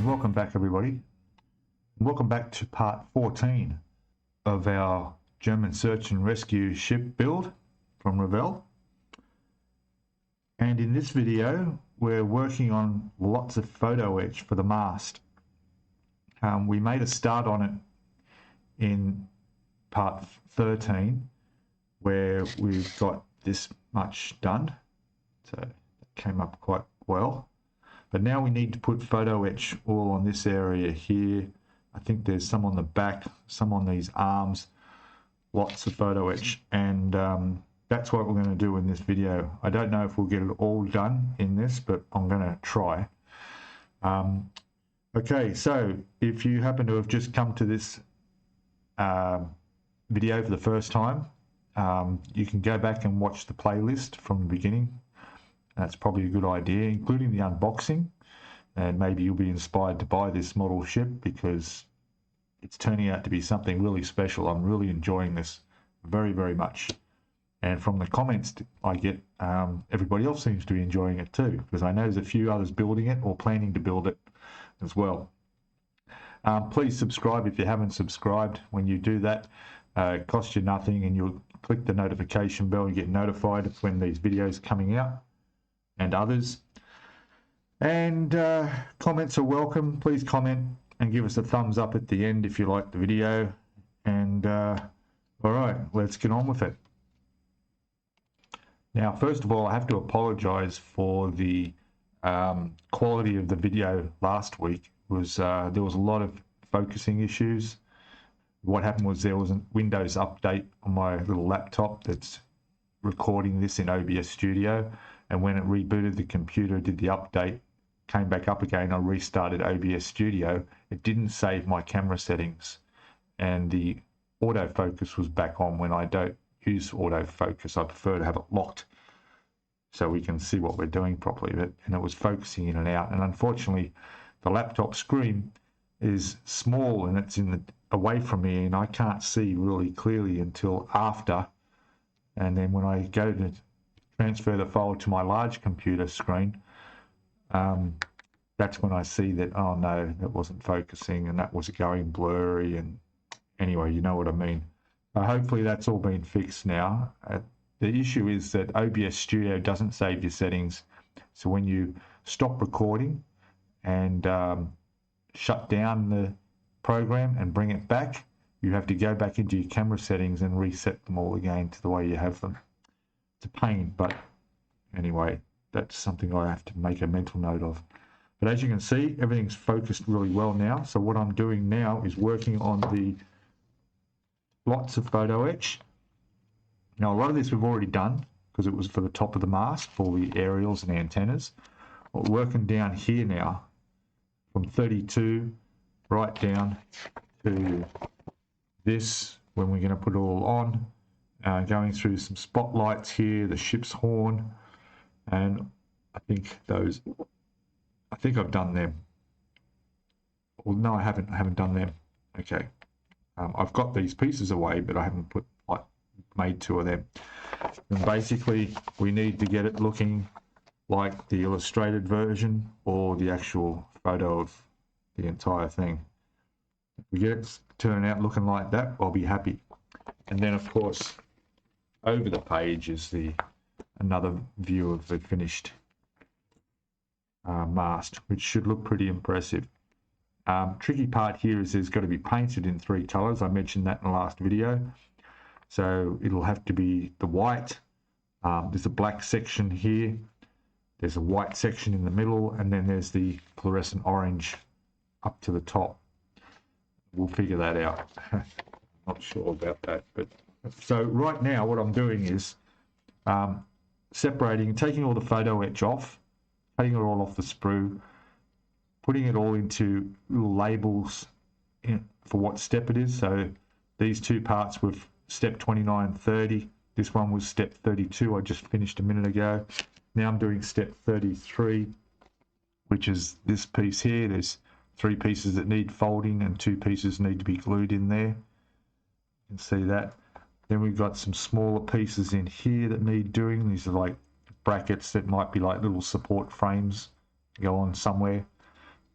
welcome back everybody. Welcome back to part 14 of our German search and rescue ship build from Revell. And in this video we're working on lots of Photoetch for the mast. We made a start on it in part 13 where we've got this much done, so it came up quite well. But now we need to put Photoetch all on this area here. I think there's some on the back, some on these arms, lots of Photoetch, and that's what we're going to do in this video. I don't know if we'll get it all done in this, but I'm going to try. Okay, so if you happen to have just come to this video for the first time, you can go back and watch the playlist from the beginning. That's probably a good idea, including the unboxing, and maybe you'll be inspired to buy this model ship because it's turning out to be something really special. I'm really enjoying this very, very much. And from the comments I get, everybody else seems to be enjoying it too, because I know there's a few others building it or planning to build it as well. Please subscribe if you haven't subscribed. When you do that, it costs you nothing, and you'll click the notification bell and get notified when these videos are coming out, and others. And comments are welcome. Please comment and give us a thumbs up at the end if you like the video. And all right, let's get on with it. Now, first of all, I have to apologize for the quality of the video last week. There was a lot of focusing issues. What happened was there was a Windows update on my little laptop that's recording this in OBS Studio, and when it rebooted the computer, did the update, came back up again, I restarted OBS Studio, it didn't save my camera settings, and the autofocus was back on when I don't use autofocus. I prefer to have it locked so we can see what we're doing properly, and it was focusing in and out. And unfortunately the laptop screen is small and it's away from me, and I can't see really clearly until after, and then when I go to transfer the file to my large computer screen, that's when I see that, oh no, that wasn't focusing and that was going blurry, and anyway, you know what I mean. Hopefully that's all been fixed now. The issue is that OBS Studio doesn't save your settings, so when you stop recording and shut down the program and bring it back, you have to go back into your camera settings and reset them all again to the way you have them. It's a pain, but anyway, that's something I have to make a mental note of. But as you can see, everything's focused really well now. So what I'm doing now is working on the lots of Photoetch. Now, a lot of this we've already done because it was for the top of the mast for the aerials and antennas. But we're working down here now from 32 right down to this, when we're going to put it all on. Going through some spotlights here, the ship's horn, and I think I've done them. Well, no, I haven't done them. Okay, I've got these pieces away, but I haven't made two of them. And basically, we need to get it looking like the illustrated version or the actual photo of the entire thing. If we get it turning out looking like that, I'll be happy. And then, of course, over the page is another view of the finished mast, which should look pretty impressive. Tricky part here is there's got to be painted in 3 colors. I mentioned that in the last video. So it'll have to be the white. There's a black section here. There's a white section in the middle, and then there's the fluorescent orange up to the top. We'll figure that out. Not sure about that, but so right now what I'm doing is separating, taking all the Photoetch off, taking it all off the sprue, putting it all into little labels for what step it is. So these 2 parts with step 29, 30. This one was step 32. I just finished a minute ago. Now I'm doing step 33, which is this piece here. There's 3 pieces that need folding and 2 pieces need to be glued in there. You can see that. Then we've got some smaller pieces in here that need doing. These are like brackets that might be like little support frames to go on somewhere.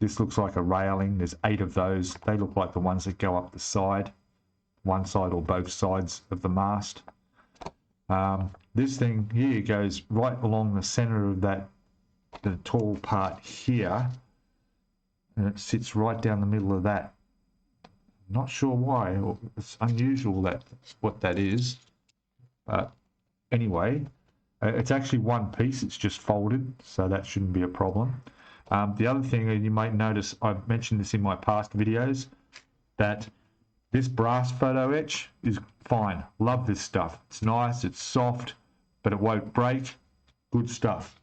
This looks like a railing. There's 8 of those. They look like the ones that go up the side, one side or both sides of the mast. This thing here goes right along the center of that, the tall part here, and it sits right down the middle of that. Not sure why. It's unusual that what that is, but anyway, it's actually one piece. It's just folded, so that shouldn't be a problem. The other thing, and you might notice, I've mentioned this in my past videos, that this brass photo etch is fine. Love this stuff. It's nice, it's soft, but it won't break. Good stuff.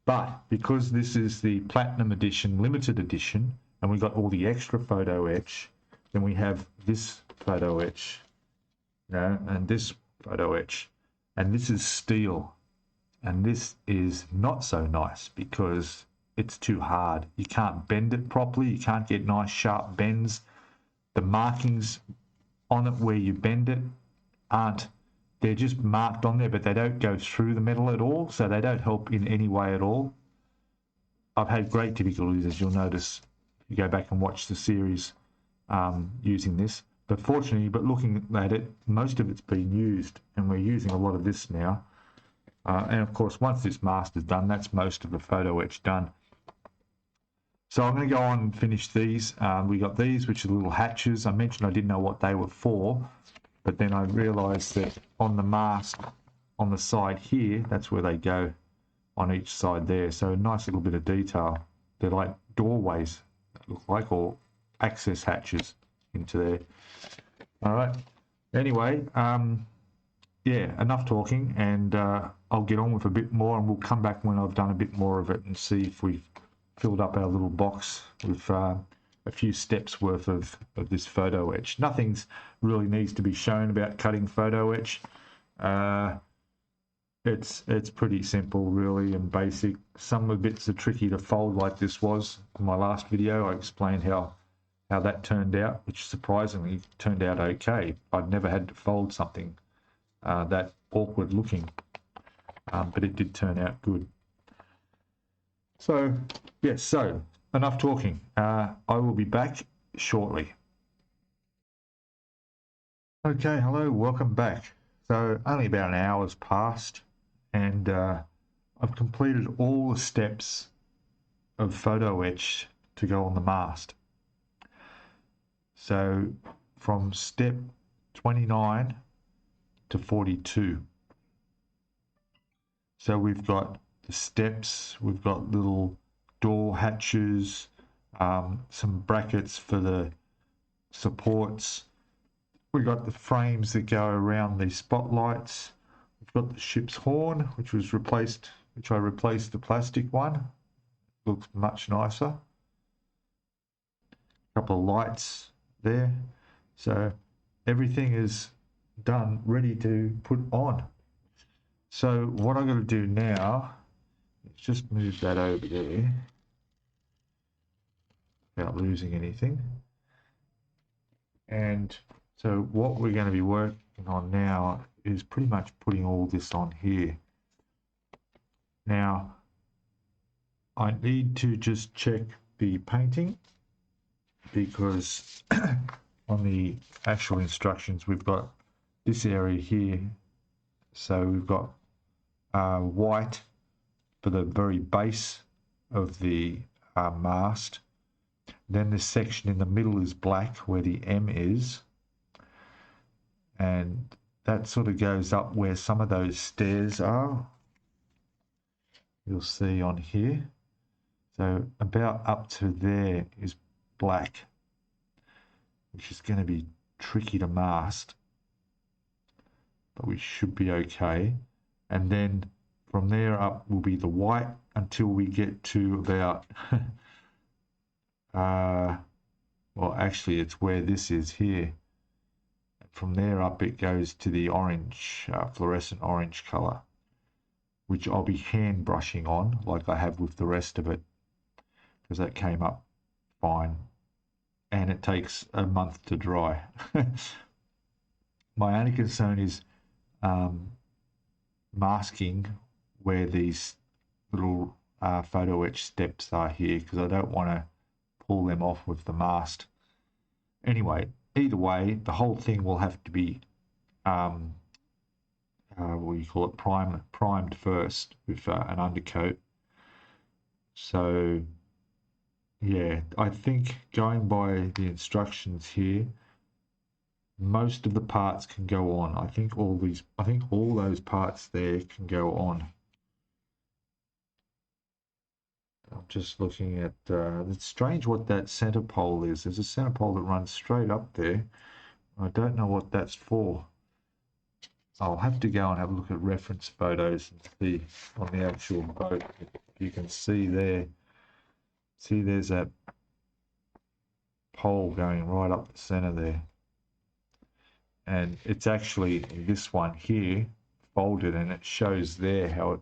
But because this is the Platinum Edition, limited edition, and we got all the extra photo etch, then we have this photo etch, you know, and this photo etch, and this is steel, and this is not so nice because it's too hard. You can't bend it properly. You can't get nice sharp bends. The markings on it where you bend it aren't, they're just marked on there, but they don't go through the metal at all, so they don't help in any way at all. I've had great difficulties, as you'll notice if you go back and watch the series, using this. But fortunately, but looking at it, most of it's been used, and we're using a lot of this now. And of course, once this mast is done, that's most of the photo etch done. So I'm going to go on and finish these. We got these, which are little hatches. I mentioned I didn't know what they were for, but then I realized that on the mast, on the side here, that's where they go on each side there. So a nice little bit of detail. They're like doorways, that look like, or access hatches into there. All right. Anyway, yeah, enough talking, and I'll get on with a bit more, and we'll come back when I've done a bit more of it and see if we've filled up our little box with a few steps worth of this photo etch. Nothing's really needs to be shown about cutting photo etch. It's pretty simple, really, and basic. Some of the bits are tricky to fold, like this was. In my last video, I explained how that turned out, which surprisingly turned out okay. I'd never had to fold something that awkward looking, but it did turn out good. So, yes, so enough talking. I will be back shortly. Okay, hello, welcome back. So only about an hour's passed, and I've completed all the steps of photo etch to go on the mast. So from step 29 to 42. So we've got the steps, we've got little door hatches, some brackets for the supports. We've got the frames that go around the spotlights. We've got the ship's horn, which I replaced the plastic one. Looks much nicer. A couple of lights there. So everything is done, ready to put on. So what I'm going to do now is just move that over there without losing anything. And so what we're going to be working on now is pretty much putting all this on here. Now, I need to just check the painting, because on the actual instructions we've got this area here. So we've got white for the very base of the mast. Then this section in the middle is black where the M is, and that sort of goes up where some of those stairs are. You'll see on here. So about up to there is black, which is going to be tricky to mast, but we should be okay. And then from there up will be the white until we get to about well, actually it's where this is here. From there up it goes to the orange, fluorescent orange color, which I'll be hand brushing on like I have with the rest of it, because that came up fine, and it takes a month to dry. My only concern is masking where these little photo etch steps are here, because I don't want to pull them off with the mast. Anyway, either way, the whole thing will have to be what do you call it, primed first with an undercoat. So yeah, I think going by the instructions here, most of the parts can go on. I think all those parts there can go on. I'm just looking at, it's strange what that center pole is. There's a center pole that runs straight up there. I don't know what that's for. I'll have to go and have a look at reference photos and see on the actual boat. You can see there, there's that pole going right up the center there. And it's actually this one here folded, and it shows there how it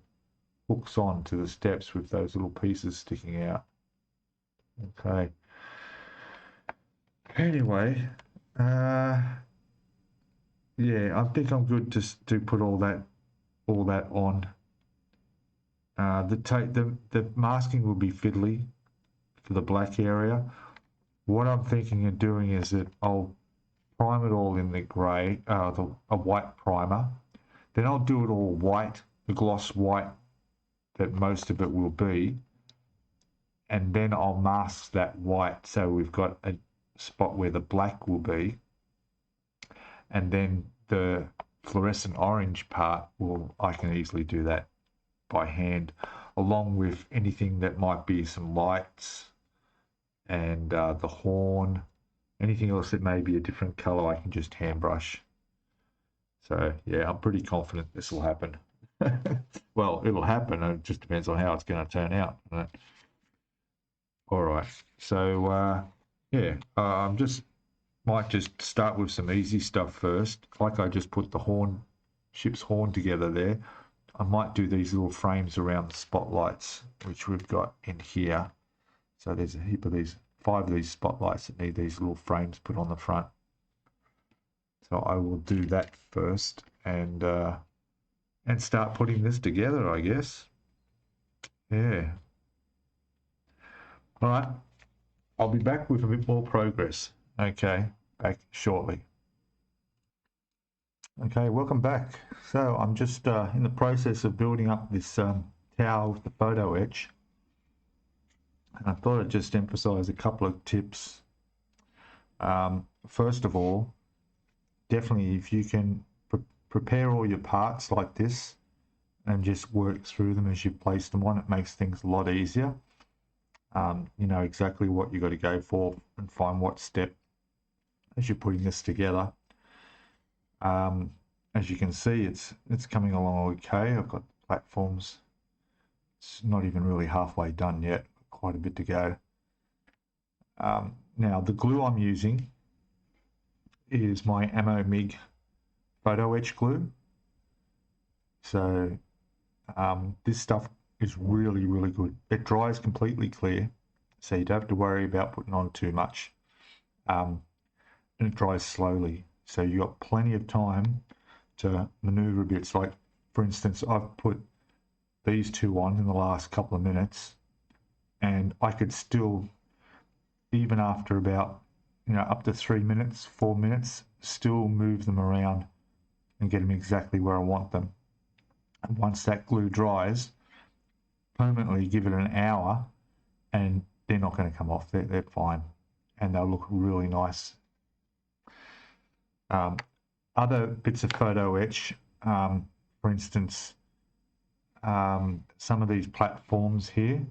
hooks on to the steps with those little pieces sticking out. Okay. Anyway, yeah, I think I'm good to put all that on. The masking will be fiddly for the black area. What I'm thinking of doing is that I'll prime it all in the grey, a white primer. Then I'll do it all white, the gloss white that most of it will be, and then I'll mask that white so we've got a spot where the black will be, and then the fluorescent orange part I can easily do that by hand, along with anything that might be some lights and the horn, anything else that may be a different color. I can just hand brush. So yeah, I'm pretty confident this will happen. Well, it'll happen. It just depends on how it's going to turn out. Right? All right. So yeah, might just start with some easy stuff first. Like I just put the ship's horn together there. I might do these little frames around the spotlights, which we've got in here. So there's a heap of 5 of these spotlights that need these little frames put on the front. So I will do that first and start putting this together, I guess. Yeah. All right. I'll be back with a bit more progress. Okay, back shortly. Okay, welcome back. So I'm just in the process of building up this tower with the Photoetch. And I thought I'd just emphasize a couple of tips. First of all, definitely if you can prepare all your parts like this and just work through them as you place them on, it makes things a lot easier. You know exactly what you got to go for and find what step as you're putting this together. As you can see, it's coming along okay. I've got platforms. It's not even really halfway done yet. Quite a bit to go. Now the glue I'm using is my Ammo MIG Photoetch glue. So this stuff is really, really good. It dries completely clear, so you don't have to worry about putting on too much. And it dries slowly, so you've got plenty of time to maneuver bits. Like, for instance, I've put these 2 on in the last couple of minutes, and I could still, even after about, up to 3 minutes, 4 minutes, still move them around and get them exactly where I want them. And once that glue dries, permanently give it an hour, and they're not going to come off. They're fine, and they'll look really nice. Other bits of Photoetch, for instance, some of these platforms here,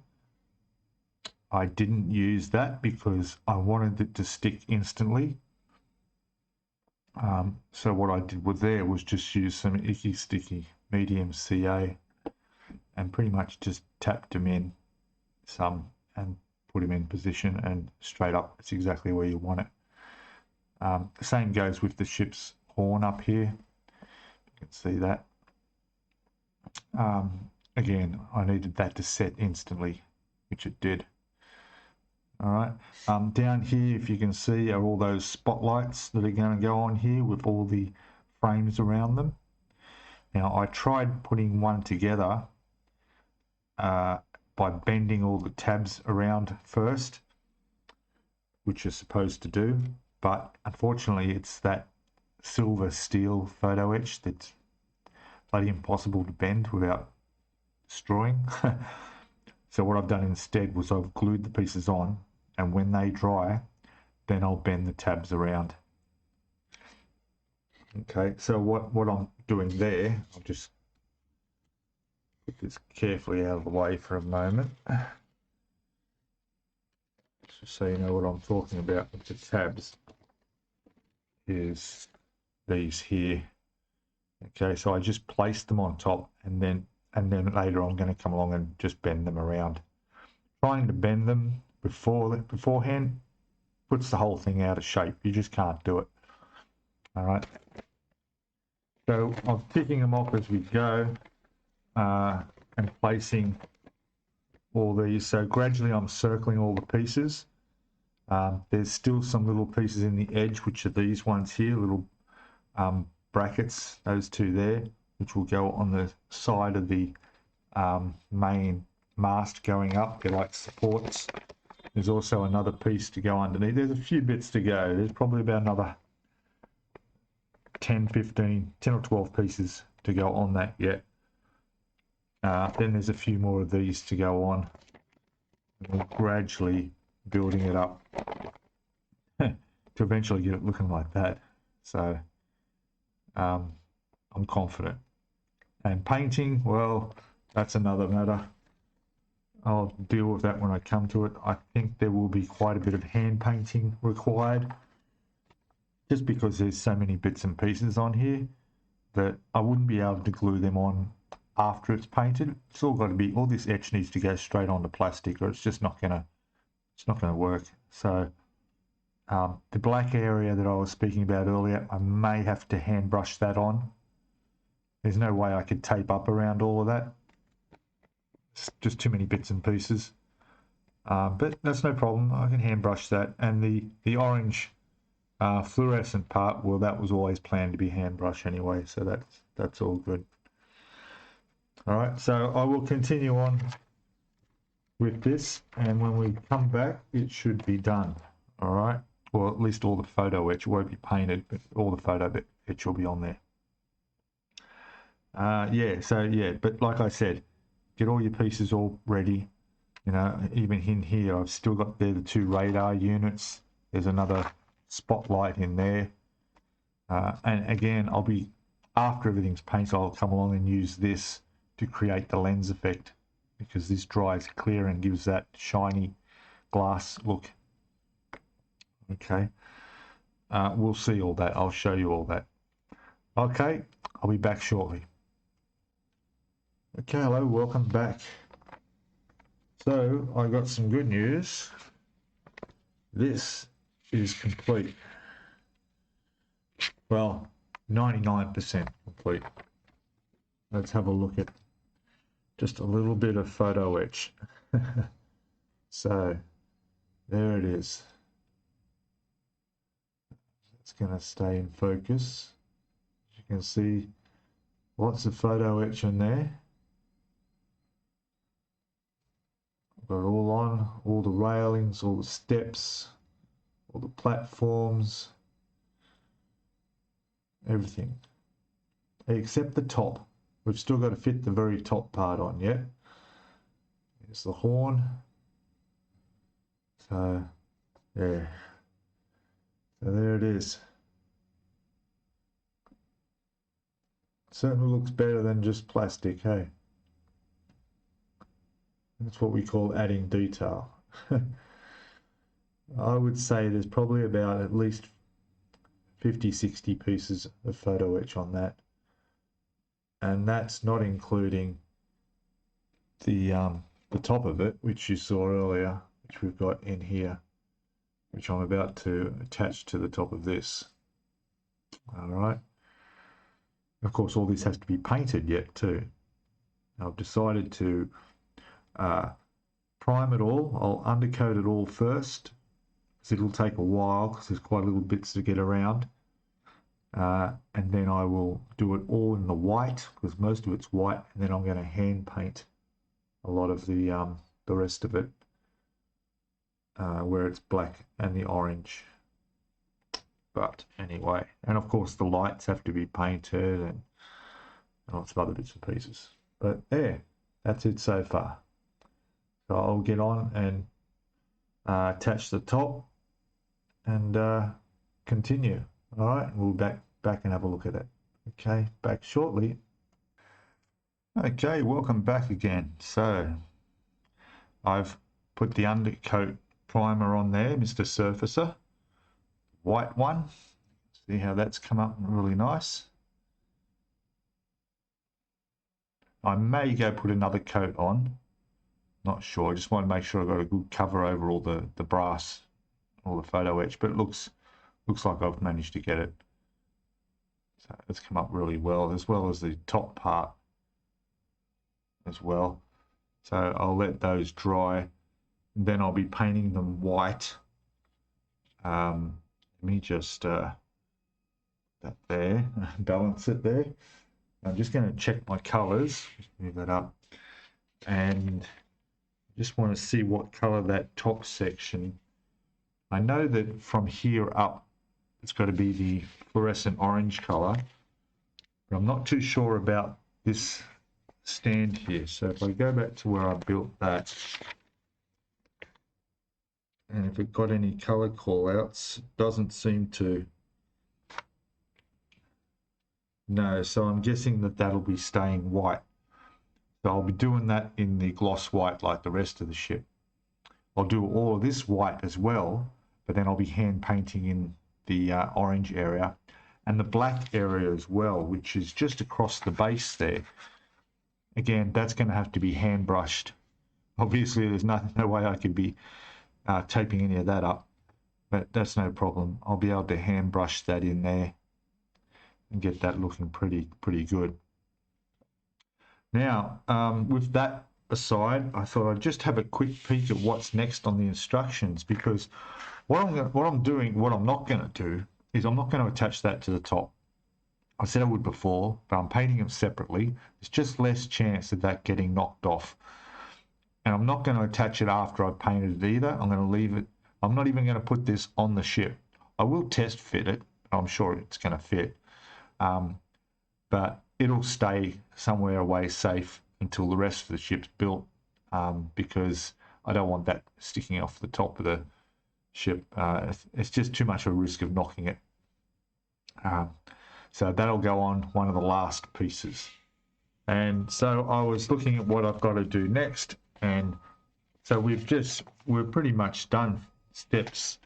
I didn't use that because I wanted it to stick instantly. So what I did with there was just use some Icky Sticky medium CA and pretty much just tapped them in some and put them in position, and straight up it's exactly where you want it. The same goes with the ship's horn up here. You can see that. Again, I needed that to set instantly, which it did. All right, down here, if you can see, are all those spotlights that are going to go on here with all the frames around them. Now, I tried putting one together by bending all the tabs around first, which you're supposed to do, but unfortunately it's that silver steel photo etch that's bloody impossible to bend without destroying. So what I've done instead was I've glued the pieces on, and when they dry, then I'll bend the tabs around. Okay, so what I'm doing there, I'll just put this carefully out of the way for a moment, just so you know what I'm talking about with the tabs, is these here. Okay, so I just place them on top, and then later I'm going to come along and just bend them around. Trying to bend them beforehand puts the whole thing out of shape. You just can't do it. All right. So I'm ticking them off as we go, and placing all these. So gradually I'm circling all the pieces. There's still some little pieces in the edge, which are these ones here, little brackets, those two there, which will go on the side of the main mast going up. They're like supports. There's also another piece to go underneath. There's a few bits to go. There's probably about another 10 or 12 pieces to go on that yet. Then there's a few more of these to go on. And we're gradually building it up to eventually get it looking like that. So I'm confident. And painting, well, that's another matter. I'll deal with that when I come to it. I think there will be quite a bit of hand painting required, just because there's so many bits and pieces on here that I wouldn't be able to glue them on after it's painted. It's all got to be, all this etch needs to go straight onto plastic, or it's just not gonna work. So the black area that I was speaking about earlier, I may have to hand brush that on. There's no way I could tape up around all of that. It's just too many bits and pieces. But that's no problem. I can hand brush that. And the orange fluorescent part, well, that was always planned to be hand brush anyway, so that's all good. All right, so I will continue on with this, and when we come back, it should be done. All right, or at least all the photo etch won't be painted, but all the photo etch will be on there. But like I said, get all your pieces all ready. You know, even in here, I've still got there the two radar units. There's another spotlight in there. And again, I'll be, after everything's painted, I'll come along and use this to create the lens effect, because this dries clear and gives that shiny glass look. Okay. We'll see all that. I'll show you all that. Okay, I'll be back shortly. Okay, hello, welcome back. So I got some good news. This is complete. Well, 99% complete. Let's have a look at just a little bit of photo etch. So there it is. It's going to stay in focus. As you can see, lots of photo etch in there. Got it all on, all the railings, all the steps, all the platforms, everything, except the top. We've still got to fit the very top part on yet. There's the horn. So, yeah. So there it is. Certainly looks better than just plastic, hey? That's what we call adding detail. I would say there's probably about at least 50, 60 pieces of photo etch on that. And that's not including the top of it, which you saw earlier, which we've got in here, which I'm about to attach to the top of this. All right. Of course, all this has to be painted yet too. I've decided to prime it all. I'll undercoat it all first, because it'll take a while, because there's quite little bits to get around. And then I will do it all in the white, because most of it's white, and then I'm going to hand paint a lot of the rest of it where it's black and the orange. But anyway, and of course the lights have to be painted and lots of other bits and pieces. But there, that's it so far. So I'll get on and attach the top and continue. All right, we'll back and have a look at it. Okay, back shortly. Okay, welcome back again. So I've put the undercoat primer on there, Mr. Surfacer, white one. See how that's come up really nice. I may go put another coat on, not sure. I just want to make sure I've got a good cover over all the brass, all the Photoetch, but it looks like I've managed to get it. So it's come up really well, as well as the top part as well. So I'll let those dry, and then I'll be painting them white. Let me just that there, balance it there. I'm just going to check my colors, just move that up, and just want to see what color that top section. I know that from here up it's got to be the fluorescent orange color, but I'm not too sure about this stand here. So if I go back to where I built that, and if it got any color callouts, doesn't seem to. No, so I'm guessing that that'll be staying white. So I'll be doing that in the gloss white like the rest of the ship. I'll do all of this white as well, but then I'll be hand painting in the orange area and the black area as well, which is just across the base there. Again, that's going to have to be hand brushed. Obviously, there's no way I could be taping any of that up, but that's no problem. I'll be able to hand brush that in there and get that looking pretty good. Now, with that aside, I thought I'd just have a quick peek at what's next on the instructions, because what I'm not going to do is I'm not going to attach that to the top. I said I would before, but I'm painting them separately. There's just less chance of that getting knocked off. And I'm not going to attach it after I've painted it either. I'm going to leave it. I'm not even going to put this on the ship. I will test fit it. I'm sure it's going to fit. But it'll stay somewhere away safe until the rest of the ship's built, because I don't want that sticking off the top of the ship. It's just too much of a risk of knocking it. So that'll go on one of the last pieces. And so I was looking at what I've got to do next, and so we're pretty much done steps.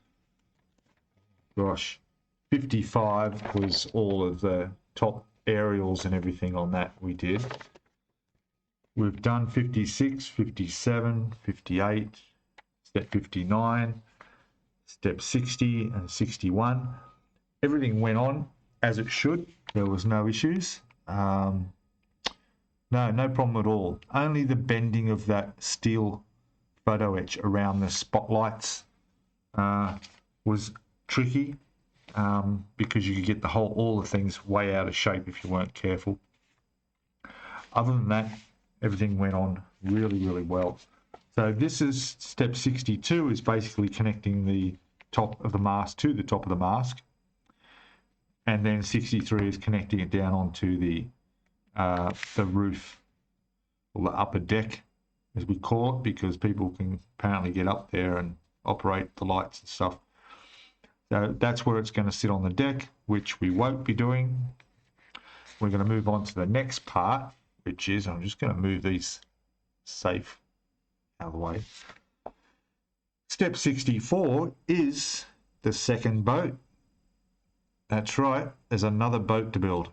Gosh, 55 was all of the top aerials and everything on that we did. We've done 56, 57, 58, step 59, step 60 and 61. Everything went on as it should. There was no issues. No problem at all. Only the bending of that steel Photoetch around the spotlights was tricky, because you could get all the things way out of shape if you weren't careful. Other than that, everything went on really well. So this is step 62, is basically connecting the top of the mast to the top of the mast, and then 63 is connecting it down onto the roof, or the upper deck as we call it, because people can apparently get up there and operate the lights and stuff. So that's where it's going to sit on the deck, which we won't be doing. We're going to move on to the next part, which is, I'm just going to move these safe out of the way. Step 64 is the second boat. That's right, there's another boat to build.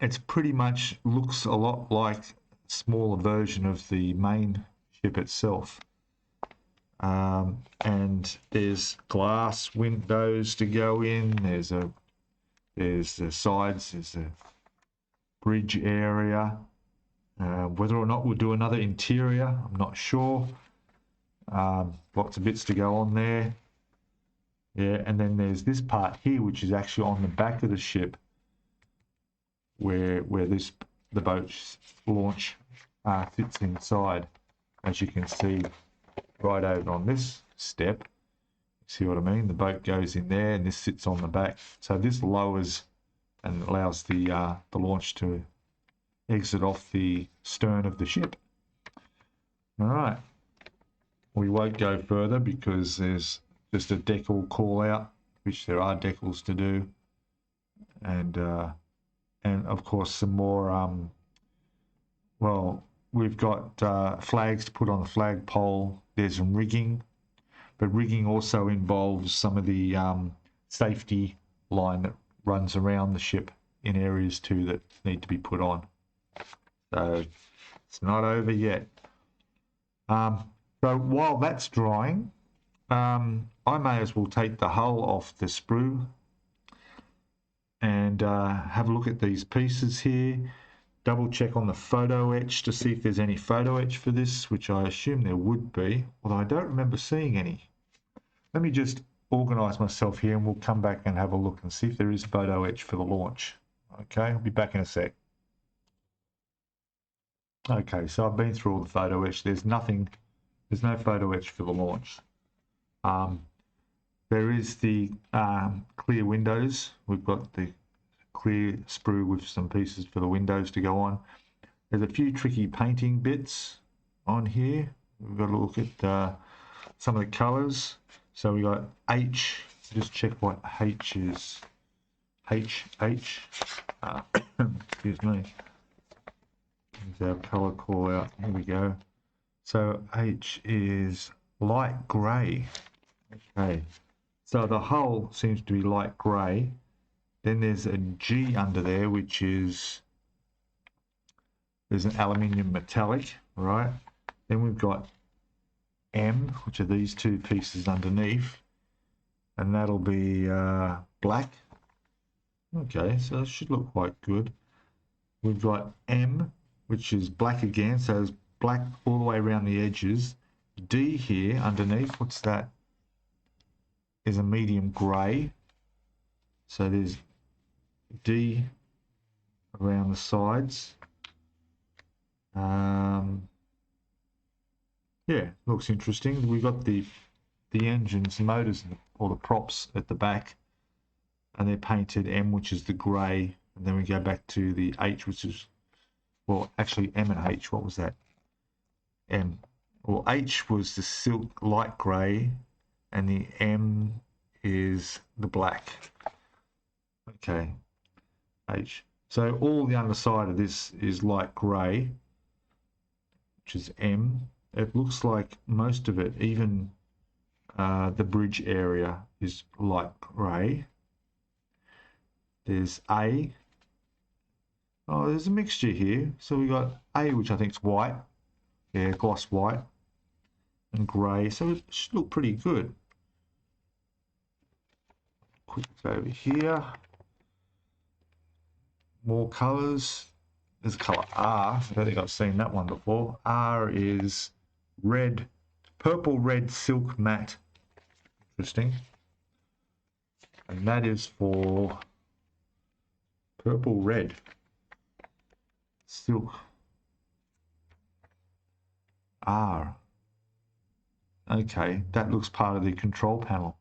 It's pretty much looks a lot like a smaller version of the main ship itself. And there's glass windows to go in. There's the sides. There's a bridge area. Whether or not we'll do another interior, I'm not sure. Lots of bits to go on there. Yeah, and then there's this part here, which is actually on the back of the ship, where the boat's launch fits inside, as you can see. right over on this step. See what I mean? The boat goes in there and this sits on the back. So this lowers and allows the launch to exit off the stern of the ship. All right. We won't go further because there's just a decal call out, which there are decals to do. And of course some more, well, we've got flags to put on the flagpole. There's some rigging, but rigging also involves some of the safety line that runs around the ship in areas too that need to be put on. So it's not over yet. So while that's drying, I may as well take the hull off the sprue and have a look at these pieces here. Double check on the Photoetch to see if there's any Photoetch for this, which I assume there would be, although I don't remember seeing any. Let me just organise myself here and we'll come back and have a look and see if there is Photoetch for the launch. Okay, I'll be back in a sec. Okay, so I've been through all the Photoetch. There's no Photoetch for the launch. There is the clear windows. We've got the clear sprue with some pieces for the windows to go on. There's a few tricky painting bits on here. We've got to look at some of the colours. So we got H. Just check what H is. H. Excuse me. There's our colour call out. Here we go. So H is light grey. Okay. So the hull seems to be light grey. Then there's a G under there, which is, there's an aluminium metallic, right? Then we've got M, which are these two pieces underneath, and that'll be black. Okay, so that should look quite good. We've got M, which is black again, so it's black all the way around the edges. D here underneath, what's that? Is a medium grey. So there's D around the sides. Yeah, looks interesting. We've got the engines, motors, or the props at the back, and they're painted M, which is the grey, and then we go back to the H, which is, well, actually M and H. What was that? M. Well, H was the silk light grey, and the M is the black. Okay, H. So all the underside of this is light grey, which is M. It looks like most of it, even the bridge area, is light grey. There's A. Oh, there's a mixture here. So we got A, which I think is white. Yeah, gloss white and grey. So it should look pretty good. Quick over here. More colours. There's colour R. I don't think I've seen that one before. R is red, purple red silk matte. Interesting. And that is for purple red silk R. Okay, that looks part of the control panel.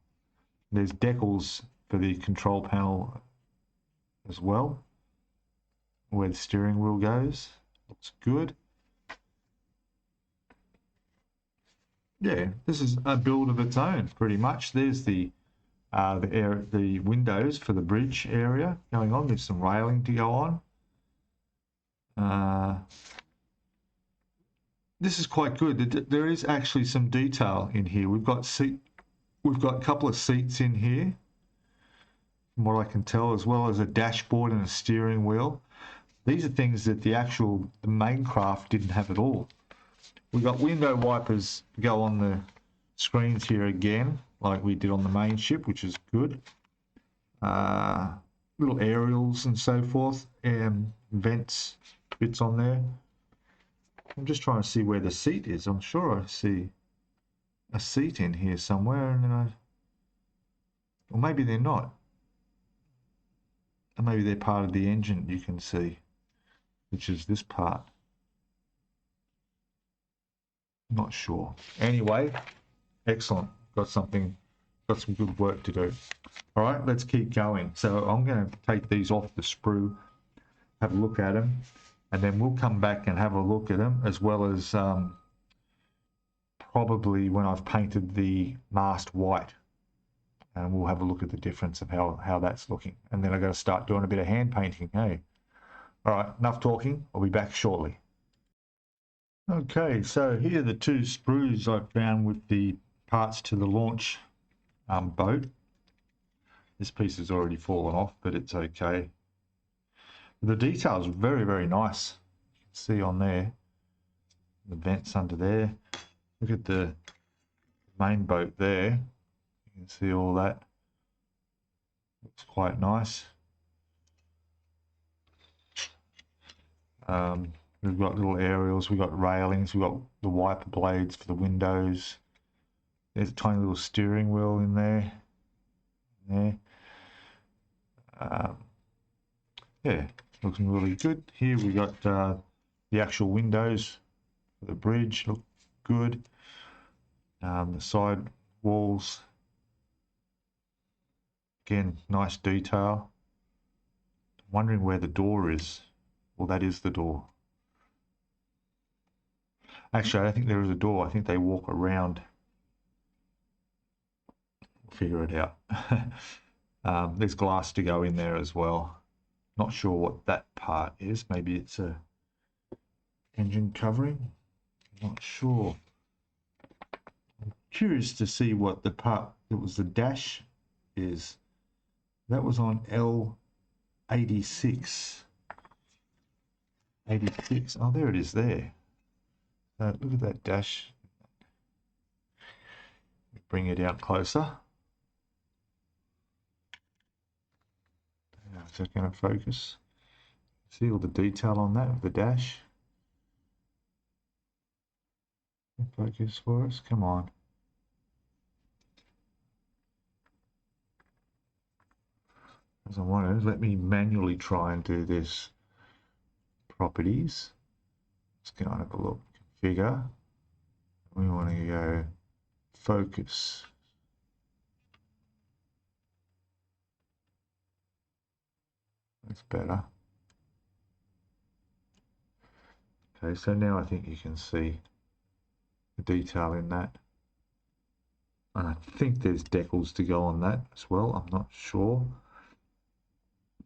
There's decals for the control panel as well, where the steering wheel goes. Looks good. Yeah, this is a build of its own, pretty much. There's the windows for the bridge area going on. There's some railing to go on. This is quite good. There is actually some detail in here. We've got a couple of seats in here, from what I can tell, as well as a dashboard and a steering wheel. These are things that the main craft didn't have at all. We've got window wipers go on the screens here again, like we did on the main ship, which is good. Little aerials and so forth, and vents bits on there. I'm just trying to see where the seat is. I'm sure I see a seat in here somewhere, and then or maybe they're not. Or maybe they're part of the engine, you can see, which is this part. Not sure. Anyway, excellent. Got some good work to do. All right, let's keep going. So I'm going to take these off the sprue, have a look at them, and then we'll come back and have a look at them, as well as probably when I've painted the mast white, and we'll have a look at the difference of how that's looking. And then I've got to start doing a bit of hand painting. Hey, all right, enough talking. I'll be back shortly. Okay, so here are the two sprues I found with the parts to the launch boat. This piece has already fallen off, but it's okay. The detail is very, very nice. You can see on there, the vents under there. Look at the main boat there. You can see all that. Looks quite nice. We've got little aerials, we've got railings, we've got the wiper blades for the windows. There's a tiny little steering wheel in there. Yeah, looking really good. Here we got the actual windows for the bridge, look good. The side walls, again, nice detail. I'm wondering where the door is. Well, that is the door. Actually, I don't think there is a door. I think they walk around. We'll figure it out. There's glass to go in there as well. Not sure what that part is. Maybe it's a engine covering. Not sure. I'm curious to see what the part that was the dash is. That was on L86. 86. Oh, there it is there. Look at that dash. Bring it out closer. Is that going to focus? See all the detail on that of the dash? Focus for us. Come on. As I want to, let me manually try and do this. Properties. Let's go and have a look. Configure. We want to go focus. That's better. Okay, so now I think you can see the detail in that. And I think there's decals to go on that as well. I'm not sure.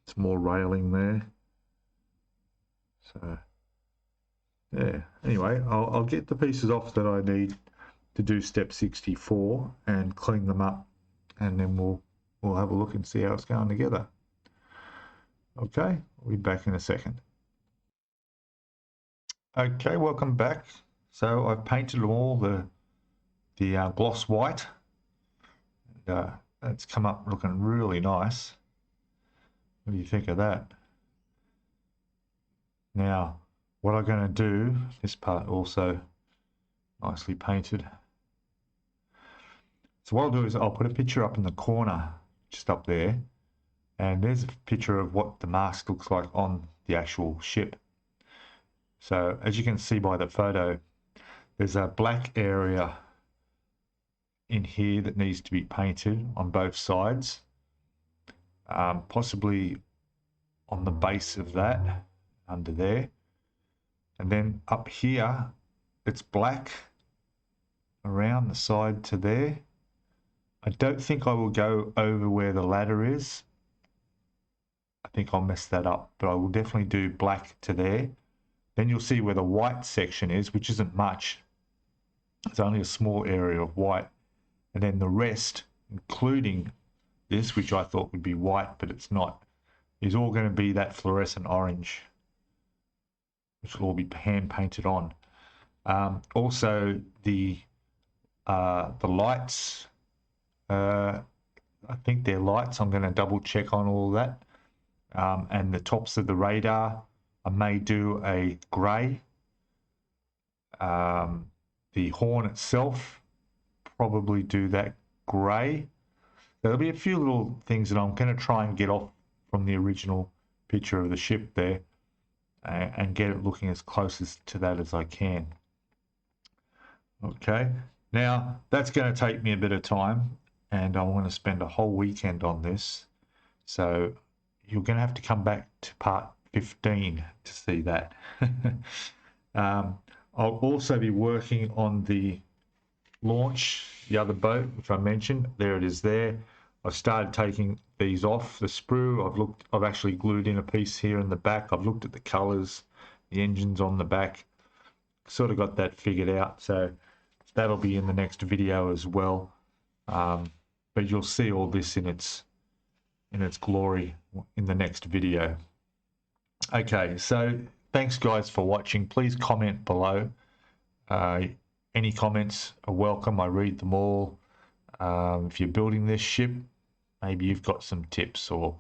It's more railing there. So, yeah. Anyway, I'll get the pieces off that I need to do step 64 and clean them up, and then we'll have a look and see how it's going together. Okay, we'll be back in a second. Okay, welcome back. So I've painted them all the gloss white. And, it's come up looking really nice. What do you think of that? Now, what I'm going to do, this part also nicely painted. So what I'll do is I'll put a picture up in the corner, just up there. And there's a picture of what the mask looks like on the actual ship. So as you can see by the photo, there's a black area in here that needs to be painted on both sides. Possibly on the base of that, under there. And then up here, it's black around the side to there. I don't think I will go over where the ladder is. I think I'll mess that up, but I will definitely do black to there. Then you'll see where the white section is, which isn't much. It's only a small area of white. And then the rest, including this, which I thought would be white, but it's not, is all going to be that fluorescent orange, which will all be hand painted on. Also, the lights, I think they're lights. I'm going to double check on all that. And the tops of the radar, I may do a grey. The horn itself, probably do that grey. There'll be a few little things that I'm going to try and get off from the original picture of the ship there, and get it looking as close to that as I can. Okay, now that's going to take me a bit of time, and I'm going to spend a whole weekend on this. So you're going to have to come back to part 15 to see that. I'll also be working on the launch, the other boat, which I mentioned. There it is there. I started taking these off the sprue. I've actually glued in a piece here in the back. I've looked at the colors, the engines on the back, sort of got that figured out. So that'll be in the next video as well. But you'll see all this in its glory in the next video. Okay, so thanks guys for watching. Please comment below. Any comments are welcome. I read them all. If you're building this ship, maybe you've got some tips, or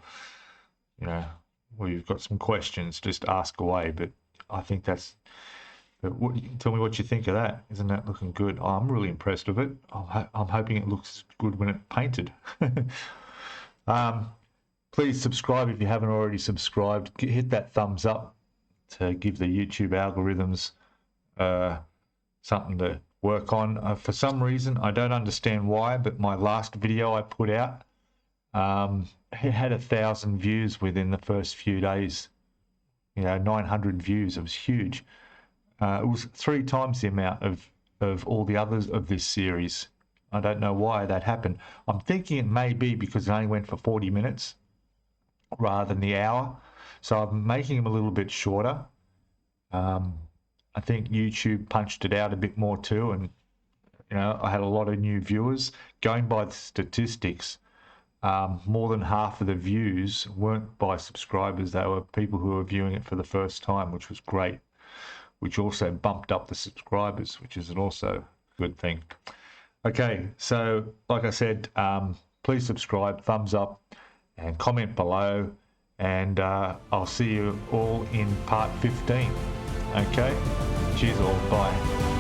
or you've got some questions, just ask away. But I think that's. But tell me what you think of that. Isn't that looking good? Oh, I'm really impressed with it. I'm hoping it looks good when it's painted. Please subscribe if you haven't already subscribed. Hit that thumbs up to give the YouTube algorithms something to work on. For some reason, I don't understand why, but my last video I put out, it had 1,000 views within the first few days. 900 views. It was huge. It was 3 times the amount of all the others of this series. I don't know why that happened. I'm thinking it may be because it only went for 40 minutes rather than the hour. So I'm making them a little bit shorter. I think YouTube punched it out a bit more too, and I had a lot of new viewers. Going by the statistics, more than half of the views weren't by subscribers. They were people who were viewing it for the first time, which was great, which also bumped up the subscribers, which is also a good thing. Okay, so like I said, please subscribe, thumbs up, and comment below, and I'll see you all in part 15. Okay, cheers all, bye.